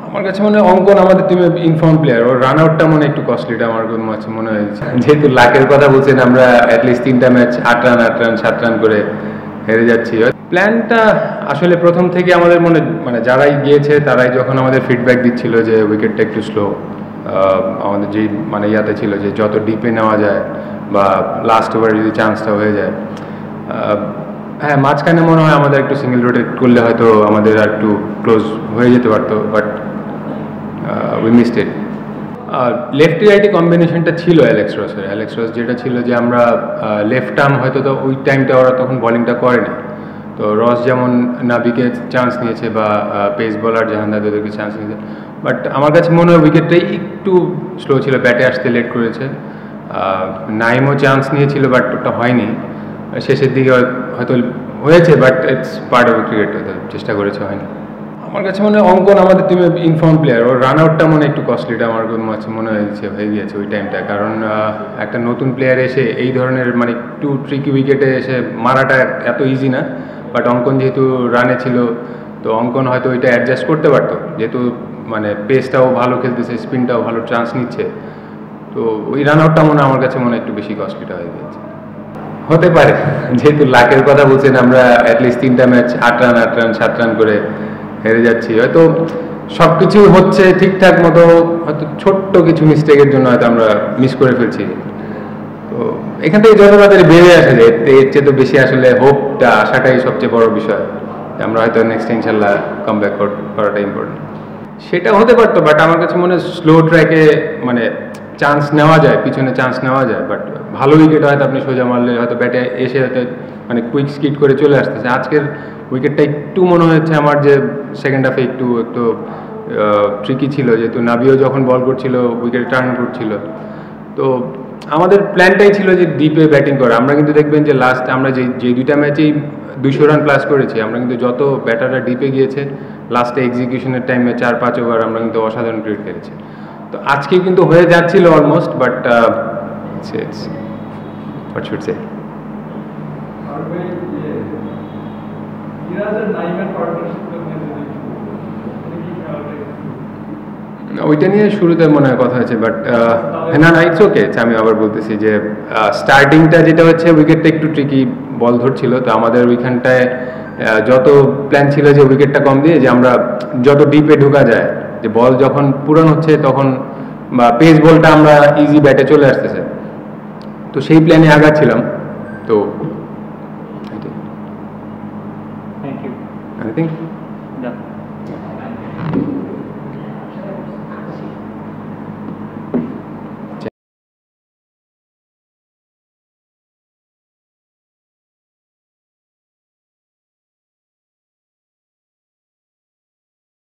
আমার কাছে মনে হয় অঙ্কন আমাদের টিমে ইনফর্ম প্লেয়ার, ওর রান আউটটা মনে একটু কস্টলিটা আমার কাছে মনে হয়েছে। যেহেতু লাকের কথা বলছেন, আমরা অ্যাটলিস্ট 3টা ম্যাচ 8 রান 7 রান করে হেরে যাচ্ছি। প্ল্যানটা আসলে প্রথম থেকে আমাদের মানে যারাই গিয়েছে তারাই যখন আমাদের ফিডব্যাক দিচ্ছিল যে উইকেটটা একটু স্লো, আমাদের যেই মানে ইয়াতে ছিল যে যত ডিপে নেওয়া যায় বা লাস্ট ওভারে যদি চান্সটা হয়ে যায়, হ্যাঁ মাঝখানে মনে হয় আমাদের একটু সিঙ্গেল রোটেট করলে হয়তো আমাদের আর একটু ক্লোজ হয়ে যেতে পারতো, but we missed it. Lefty righty কম্বিনেশনটা ছিল অ্যালেক্স রস যেটা ছিল যে আমরা লেফট আর্ম হয়তো তো ওই টাইমটা ওরা তখন বলিংটা করেনি, তো রস যেমন নাবিকে চান্স নিয়েছে বা পেস বোলার জাহানদাদেরকে চান্স নিয়েছে, বাট আমার কাছে মনে হয় উইকেটটাই একটু স্লো ছিল, ব্যাটে আসতে লেট করেছে। নাইমও চান্স নিয়েছিল বাট ওটা হয়নি, শেষের দিকে হয়তো হয়েছে, but it's part of cricket, হয়তো চেষ্টা করেছে হয়নি। আমার কাছে মনে হয় অঙ্কন আমাদের টিমে ইনফর্ম প্লেয়ার, ওর রান আউটটা মনে একটু কস্টলিটা আমার কাছে মনে হয়ে গিয়েছে ওই টাইমটা, কারণ একটা নতুন প্লেয়ার এসে এই ধরনের মানে একটু ট্রিকি উইকেটে এসে মারাটা এত ইজি না, বাট অঙ্কন যেহেতু রানে ছিল তো অঙ্কন হয়তো ওইটা অ্যাডজাস্ট করতে পারতো, যেহেতু মানে পেসটাও ভালো খেলতেছে, স্পিনটাও ভালো চান্স নিচ্ছে, তো ওই রান আউটটা আমার কাছে একটু বেশি কস্টলিটা হয়ে গিয়েছে। হতে পারে, যেহেতু লাকের কথা বলছেন, আমরা অ্যাটলিস্ট 3টা ম্যাচ 8 রান 7 রান করে হেরে যাচ্ছি, হয়তো সব কিছু হচ্ছে ঠিকঠাক মতো, হয়তো ছোট্ট কিছু মিস্টেকের জন্য হয়তো আমরা মিস করে ফেলছি। তো এখান থেকে যত তাড়াতাড়ি বেরিয়ে আসা যায় এর চেয়ে তো বেশি আসলে হোপটা আসাটাই সবচেয়ে বড় বিষয়, আমরা হয়তো নেক্সট ইনশাল্লাহ কামব্যাক করাটা ইম্পর্টেন্ট। সেটা হতে পারতো, বাট আমার কাছে মনে হয় স্লো ট্র্যাকে মানে চান্স নেওয়া যায়, পিছনে চান্স নেওয়া যায়, বাট ভালো উইকেট হয়তো আপনি সোজা মারলে হয়তো ব্যাটে এসে হয়তো মানে কুইক স্কিড করে চলে আসতেছে। আজকের উইকেটটা একটু মনে হচ্ছে আমার যে সেকেন্ড হাফে একটু ট্রিকি ছিল, যেহেতু নাবিও যখন বল করছিল উইকেট টার্ন করছিল, তো আমাদের প্ল্যানটাই ছিল যে ডিপে ব্যাটিং করা। আমরা কিন্তু দেখবেন যে লাস্ট আমরা যে 2টা ম্যাচেই 200 রান প্লাস করেছি, আমরা কিন্তু যত ব্যাটাররা ডিপে গিয়েছে লাস্টে এক্সিকিউশনের টাইমে 4-5 ওভার আমরা কিন্তু অসাধারণ ক্রিকেট খেলেছি। তো আজকে কিন্তু হয়ে যাচ্ছিল almost, but what should say, ওইটা নিয়ে শুরুতে মনে হয় কথা হয়েছে, বাট না ইটস ওকে। আমি আবার বলতেছি যে স্টার্টিংটা যেটা হচ্ছে উইকেটটা একটু ট্রিকি, বল ধরছিল, তো আমাদের ওইখানটায় যত প্ল্যান ছিল যে উইকেটটা কম দিয়ে যে আমরা যত ডিপে ঢোকা যায়, যে বল যখন পূরণ হচ্ছে তখন বা পেস বলটা আমরা ইজি ব্যাটে চলে আসতেছে, তো সেই প্ল্যানে আগাচ্ছিলাম। তো